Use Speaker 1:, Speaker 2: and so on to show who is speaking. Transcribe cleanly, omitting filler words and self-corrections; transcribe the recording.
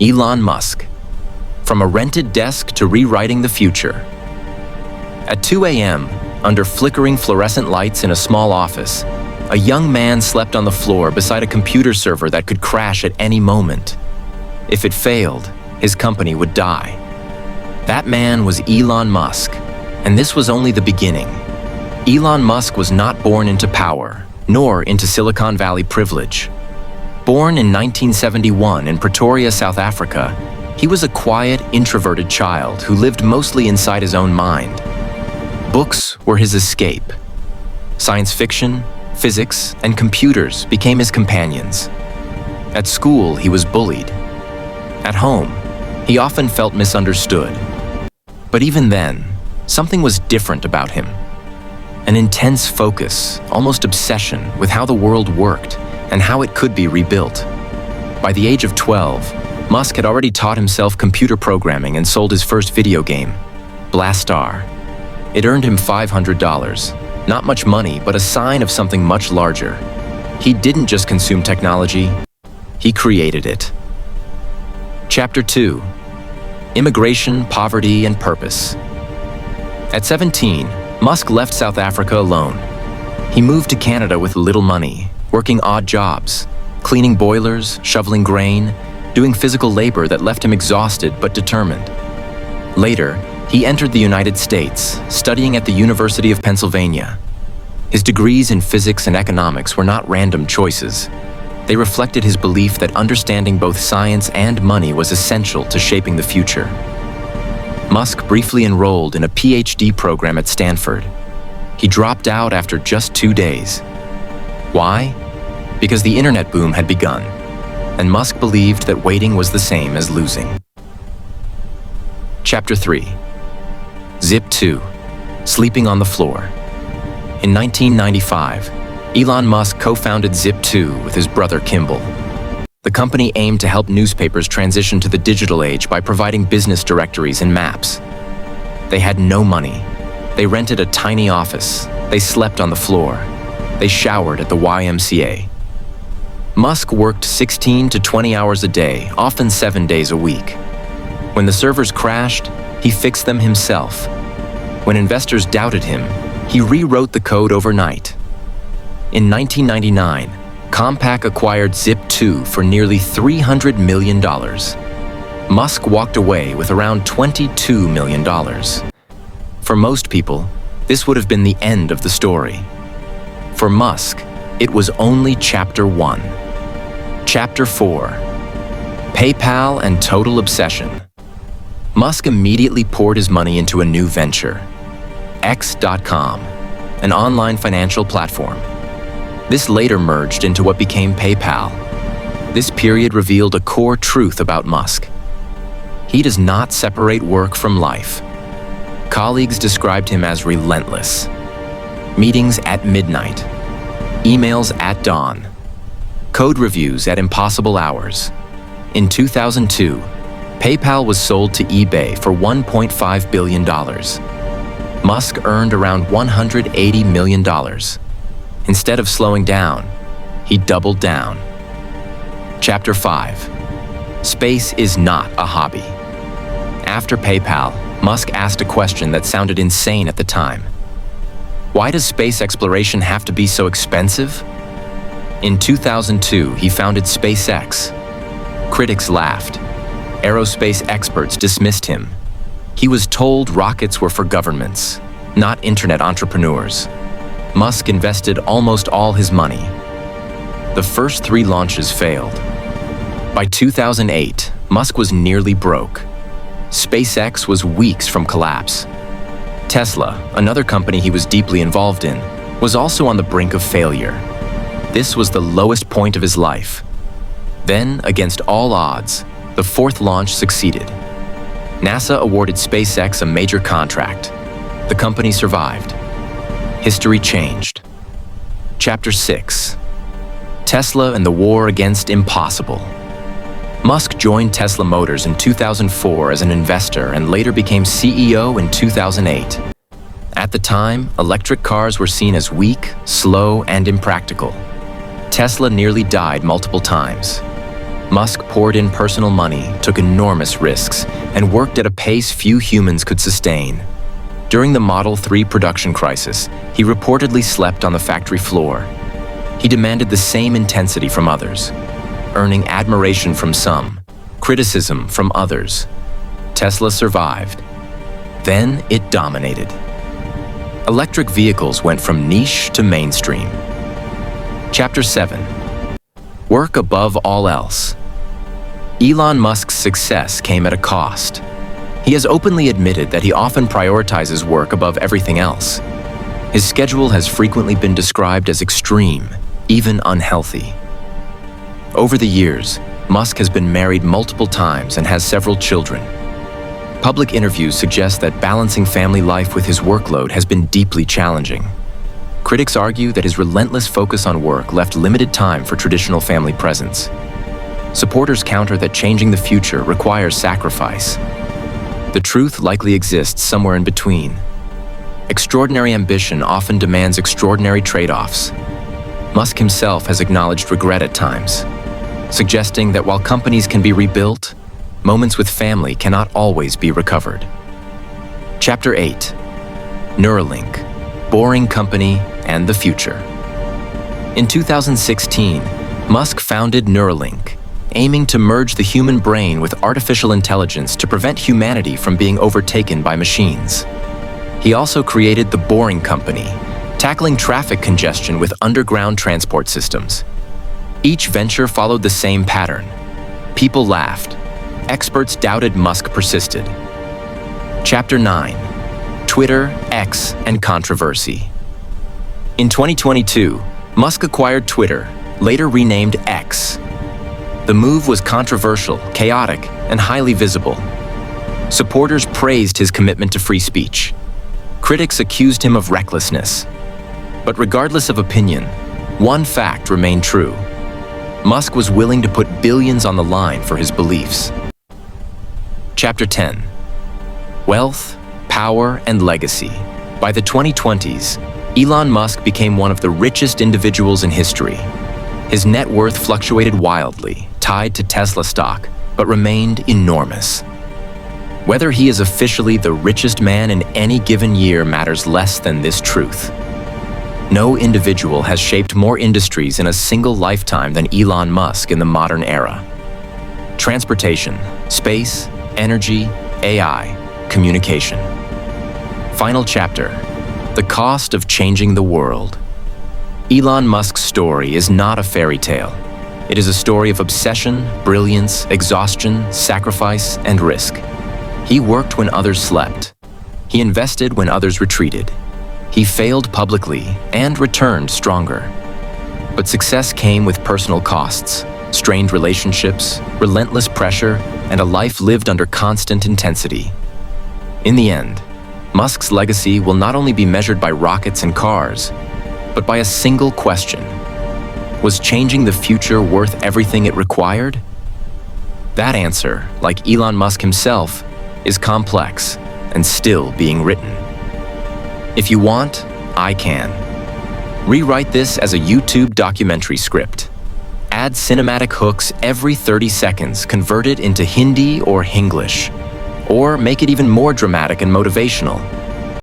Speaker 1: Elon Musk. From a rented desk to rewriting the future. At 2 a.m., under flickering fluorescent lights in a small office, a young man slept on the floor beside a computer server that could crash at any moment. If it failed, his company would die. That man was Elon Musk, and this was only the beginning. Elon Musk was not born into power, nor into Silicon Valley privilege. Born in 1971 in Pretoria, South Africa, he was a quiet, introverted child who lived mostly inside his own mind. Books were his escape. Science fiction, physics, and computers became his companions. At school, he was bullied. At home, he often felt misunderstood. But even then, something was different about him. An intense focus, almost obsession, with how the world worked and how it could be rebuilt. By the age of 12, Musk had already taught himself computer programming and sold his first video game, Blastar. It earned him $500. Not much money, but a sign of something much larger. He didn't just consume technology, he created it. Chapter 2. Immigration, Poverty, and Purpose. At 17, Musk left South Africa alone. He moved to Canada with little money, working odd jobs, cleaning boilers, shoveling grain, doing physical labor that left him exhausted but determined. Later, he entered the United States, studying at the University of Pennsylvania. His degrees in physics and economics were not random choices. They reflected his belief that understanding both science and money was essential to shaping the future. Musk briefly enrolled in a PhD program at Stanford. He dropped out after just 2 days. Why? Because the internet boom had begun, and Musk believed that waiting was the same as losing. Chapter 3. Zip2. Sleeping on the floor. In 1995, Elon Musk co-founded Zip2 with his brother Kimball. The company aimed to help newspapers transition to the digital age by providing business directories and maps. They had no money. They rented a tiny office. They slept on the floor. They showered at the YMCA. Musk worked 16 to 20 hours a day, often 7 days a week. When the servers crashed, he fixed them himself. When investors doubted him, he rewrote the code overnight. In 1999, Compaq acquired Zip2 for nearly $300 million. Musk walked away with around $22 million. For most people, this would have been the end of the story. For Musk, it was only Chapter 1. Chapter 4. PayPal and Total Obsession. Musk immediately poured his money into a new venture, X.com, an online financial platform. This later merged into what became PayPal. This period revealed a core truth about Musk. He does not separate work from life. Colleagues described him as relentless. Meetings at midnight. Emails at dawn. Code reviews at impossible hours. In 2002, PayPal was sold to eBay for $1.5 billion. Musk earned around $180 million. Instead of slowing down, he doubled down. Chapter 5. Space is not a hobby. After PayPal, Musk asked a question that sounded insane at the time. Why does space exploration have to be so expensive? In 2002, he founded SpaceX. Critics laughed. Aerospace experts dismissed him. He was told rockets were for governments, not internet entrepreneurs. Musk invested almost all his money. The first 3 launches failed. By 2008, Musk was nearly broke. SpaceX was weeks from collapse. Tesla, another company he was deeply involved in, was also on the brink of failure. This was the lowest point of his life. Then, against all odds, the 4th launch succeeded. NASA awarded SpaceX a major contract. The company survived. History changed. Chapter 6. Tesla and the War Against Impossible. Musk joined Tesla Motors in 2004 as an investor and later became CEO in 2008. At the time, electric cars were seen as weak, slow, and impractical. Tesla nearly died multiple times. Musk poured in personal money, took enormous risks, and worked at a pace few humans could sustain. During the Model 3 production crisis, he reportedly slept on the factory floor. He demanded the same intensity from others, earning admiration from some, criticism from others. Tesla survived. Then it dominated. Electric vehicles went from niche to mainstream. Chapter 7. Work above all else. Elon Musk's success came at a cost. He has openly admitted that he often prioritizes work above everything else. His schedule has frequently been described as extreme, even unhealthy. Over the years, Musk has been married multiple times and has several children. Public interviews suggest that balancing family life with his workload has been deeply challenging. Critics argue that his relentless focus on work left limited time for traditional family presence. Supporters counter that changing the future requires sacrifice. The truth likely exists somewhere in between. Extraordinary ambition often demands extraordinary trade-offs. Musk himself has acknowledged regret at times, suggesting that while companies can be rebuilt, moments with family cannot always be recovered. Chapter 8. Neuralink, Boring Company and the Future. In 2016, Musk founded Neuralink, aiming to merge the human brain with artificial intelligence to prevent humanity from being overtaken by machines. He also created the Boring Company, tackling traffic congestion with underground transport systems. Each venture followed the same pattern. People laughed. Experts doubted. Musk persisted. Chapter 9. Twitter, X, and controversy. In 2022, Musk acquired Twitter, later renamed X. The move was controversial, chaotic, and highly visible. Supporters praised his commitment to free speech. Critics accused him of recklessness. But regardless of opinion, one fact remained true. Musk was willing to put billions on the line for his beliefs. Chapter 10. Wealth, Power, and Legacy. By the 2020s, Elon Musk became one of the richest individuals in history. His net worth fluctuated wildly, tied to Tesla stock, but remained enormous. Whether he is officially the richest man in any given year matters less than this truth. No individual has shaped more industries in a single lifetime than Elon Musk in the modern era. Transportation, space, energy, AI, communication. Final chapter. The cost of changing the world. Elon Musk's story is not a fairy tale. It is a story of obsession, brilliance, exhaustion, sacrifice, and risk. He worked when others slept. He invested when others retreated. He failed publicly and returned stronger. But success came with personal costs, strained relationships, relentless pressure, and a life lived under constant intensity. In the end, Musk's legacy will not only be measured by rockets and cars, but by a single question. Was changing the future worth everything it required? That answer, like Elon Musk himself, is complex and still being written. If you want, I can. Rewrite this as a YouTube documentary script. Add cinematic hooks every 30 seconds, convert it into Hindi or Hinglish. Or make it even more dramatic and motivational.